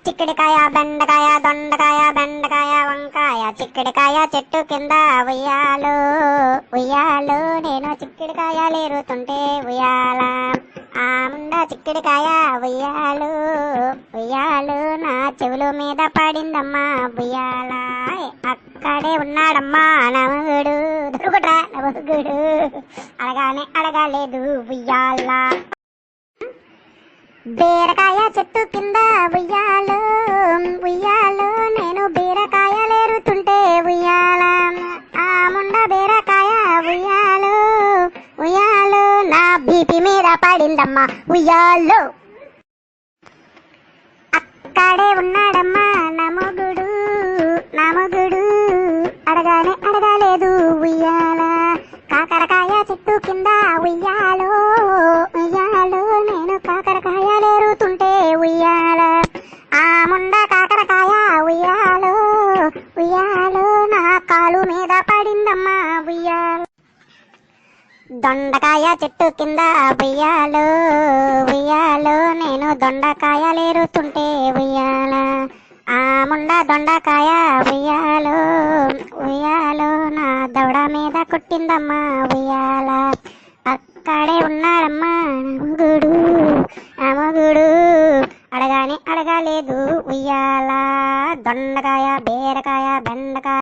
చిక్కిడికాయ బెండకాయ దొండకాయ బెండకాయ వంకాయ చిక్కిడికాయ చెట్టు కింద ఉయ్యాలు ఉయ్యాలు నేను చిక్కిడికాయలేరుతుంటే ఉయ్యాల ఆ ముండ చిక్కిడికాయ ఉయ్యాలు ఉయ్యాలు నా చెవుల మీద పడిందమ్మా ఉయ్యాల అక్కడే ఉన్నాడమ్మా నమగుడు దొరుకుట్రా నమగుడు అడగానే అడగలేదు ఉయ్యాల బీరకాయ చెట్టు కింద ఉయ్యాలు ఉయ్యాలు నేను బీరకాయలేరుతుంటే ఉయ్యాల ఆ ముండ బీరకాయ ఉయ్యాలు ఉయ్యాలు నా బీపీ మీద పడిందమ్మా ఉయ్యాలు అక్కడే ఉన్నాడమ్మా నమగుడు నమగుడు అడగానే అడగలేదు ఉయ్యాల కాకరకాయ చెట్టు కింద ఉయ్యాలు ఉయ్యాలు నేను కాకరకాయలేరుతుంటే ఉయ్యాల ఆ ముండ కాకరకాయ ఉయ్యాలు ఉయ్యాలు నా కాలు మీద పడిందమ్మా ఉయ్యాల దొండకాయ చెట్టు కింద ఉయ్యాలు ఉయ్యాలు నేను దొండకాయలేరుతుంటే ఉయ్యాల ఆ ముండ దొండకాయ ఉయ్యాలు ఉయ్యాలు నా దవడ మీద కొట్టిందమ్మా ఉయ్యాల అక్కడే ఉన్నాడమ్మా గుడు